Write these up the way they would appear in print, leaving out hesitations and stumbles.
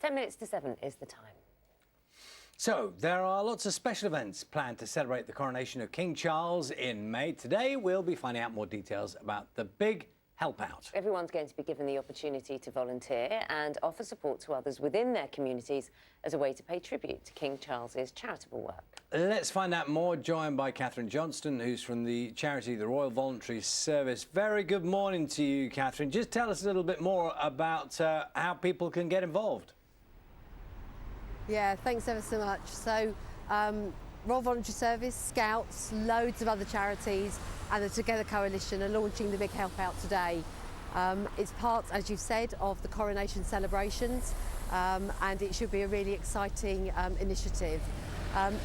10 minutes to 7 is the time. So, there are lots of special events planned to celebrate the coronation of King Charles in May. Today, we'll be finding out more details about the big help out. Everyone's going to be given the opportunity to volunteer and offer support to others within their communities as a way to pay tribute to King Charles's charitable work. Let's find out more, joined by Catherine Johnston, who's from the charity, the Royal Voluntary Service. Very good morning to you, Catherine. Just tell us a little bit more about how people can get involved. Yeah, thanks ever so much. So, Royal Voluntary Service, Scouts, loads of other charities and the Together Coalition are launching the Big Help Out today. It's part, as you've said, of the Coronation celebrations and it should be a really exciting initiative.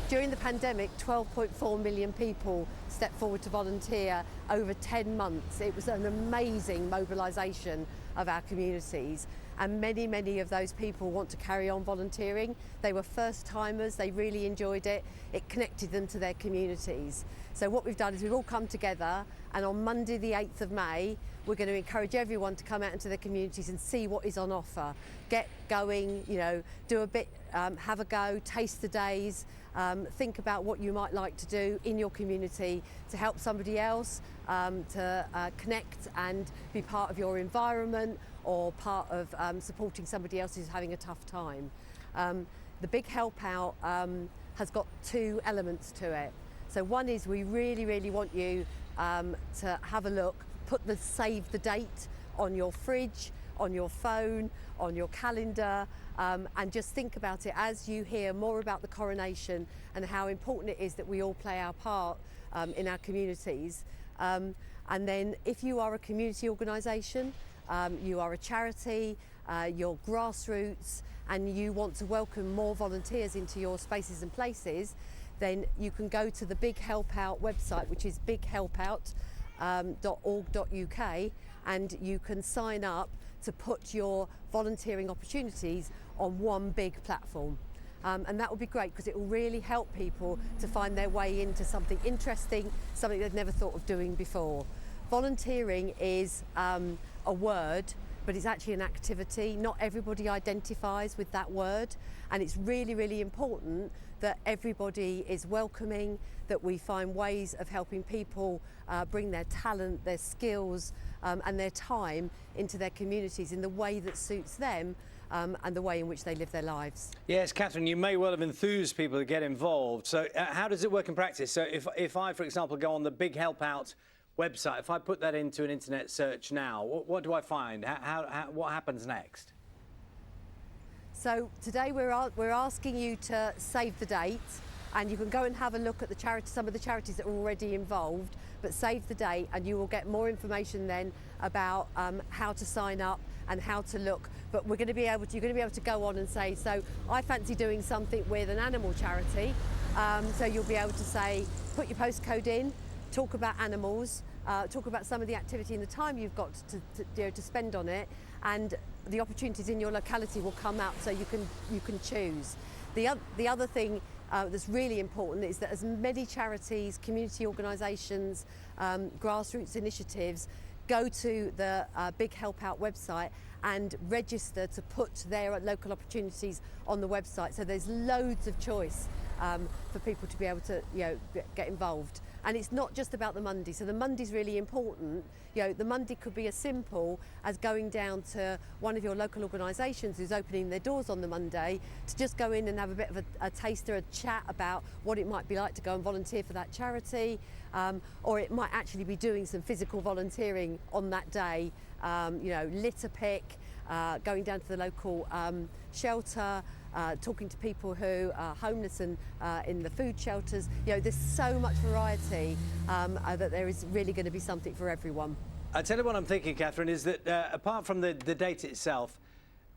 During the pandemic, 12.4 million people stepped forward to volunteer over 10 months. It was an amazing mobilisation of our communities, and many of those people want to carry on volunteering. They were first timers, they really enjoyed it. It connected them to their communities. So what we've done is we've all come together, and on Monday the 8th of May we're going to encourage everyone to come out into their communities and see what is on offer. Get going, you know, do a bit, have a go, taste the days, think about what you might like to do in your community to help somebody else, to connect and be part of your environment or part of supporting somebody else who's having a tough time. The Big Help Out has got two elements to it. So one is we really want you to have a look, put the save the date on your fridge, on your phone, on your calendar, and just think about it as you hear more about the coronation and how important it is that we all play our part in our communities. And then if you are a community organisation, you are a charity, you're grassroots, and you want to welcome more volunteers into your spaces and places, then you can go to the Big Help Out website, which is bighelpout.org.uk, and you can sign up to put your volunteering opportunities on one big platform. And that will be great because it will really help people to find their way into something interesting, something they've never thought of doing before. Volunteering is a word, but it's actually an activity. Not everybody identifies with that word, and it's really important that everybody is welcoming, that we find ways of helping people bring their talent, their skills and their time into their communities in the way that suits them and the way in which they live their lives. Yes, Catherine, you may well have enthused people to get involved. So how does it work in practice? So if I, for example, go on the Big Help Out website, if I put that into an internet search now, what do I find? What happens next? So today we're asking you to save the date, and you can go and have a look at some of the charities that are already involved, but save the date and you will get more information then about how to sign up and how to look. But you're going to be able to go on and say, so I fancy doing something with an animal charity. So you'll be able to say, put your postcode in, talk about animals, talk about some of the activity and the time you've got to spend on it, and the opportunities in your locality will come out so you can choose. The other thing that's really important is that as many charities, community organisations, grassroots initiatives go to the Big Help Out website and register to put their local opportunities on the website. So there's loads of choice for people to be able to get involved. And it's not just about the Monday. So the Monday's really important. The Monday could be as simple as going down to one of your local organisations who's opening their doors on the Monday to just go in and have a bit of a taster, a chat about what it might be like to go and volunteer for that charity. Or it might actually be doing some physical volunteering on that day, litter pick, going down to the local shelter, talking to people who are homeless and in the food shelters. There's so much variety that there is really going to be something for everyone. I tell you what I'm thinking, Catherine, is that apart from the date itself,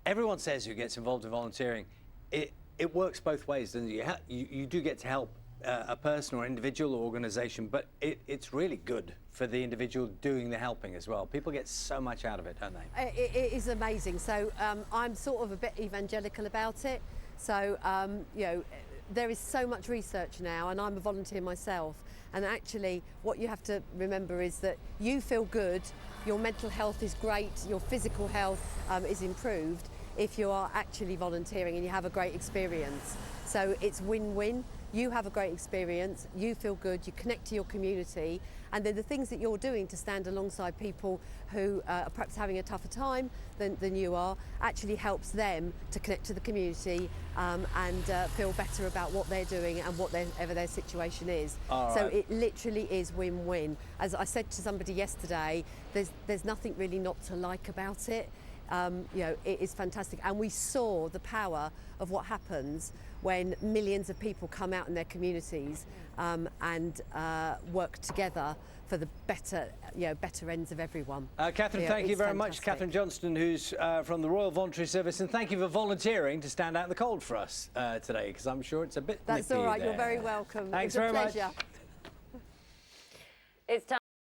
everyone says who gets involved in volunteering, it works both ways, doesn't it? You do get to help a person or individual or organisation, but it's really good for the individual doing the helping as well. People get so much out of it, don't they? It is amazing. So I'm sort of a bit evangelical about it. So, there is so much research now, and I'm a volunteer myself. And actually, what you have to remember is that you feel good, your mental health is great, your physical health is improved if you are actually volunteering and you have a great experience. So it's win-win. You have a great experience, you feel good, you connect to your community, and then the things that you're doing to stand alongside people who are perhaps having a tougher time than you are actually helps them to connect to the community and feel better about what they're doing and whatever their situation is. So it literally is win-win. As I said to somebody yesterday, there's nothing really not to like about it. You know, it is fantastic, and we saw the power of what happens when millions of people come out in their communities and work together for the better, better ends of everyone. Catherine, thank you very much. Catherine Johnston, who's from the Royal Voluntary Service, and thank you for volunteering to stand out in the cold for us today, because I'm sure it's a bit That's nippy all right. there. You're very welcome. Thanks It's a very pleasure. much. It's time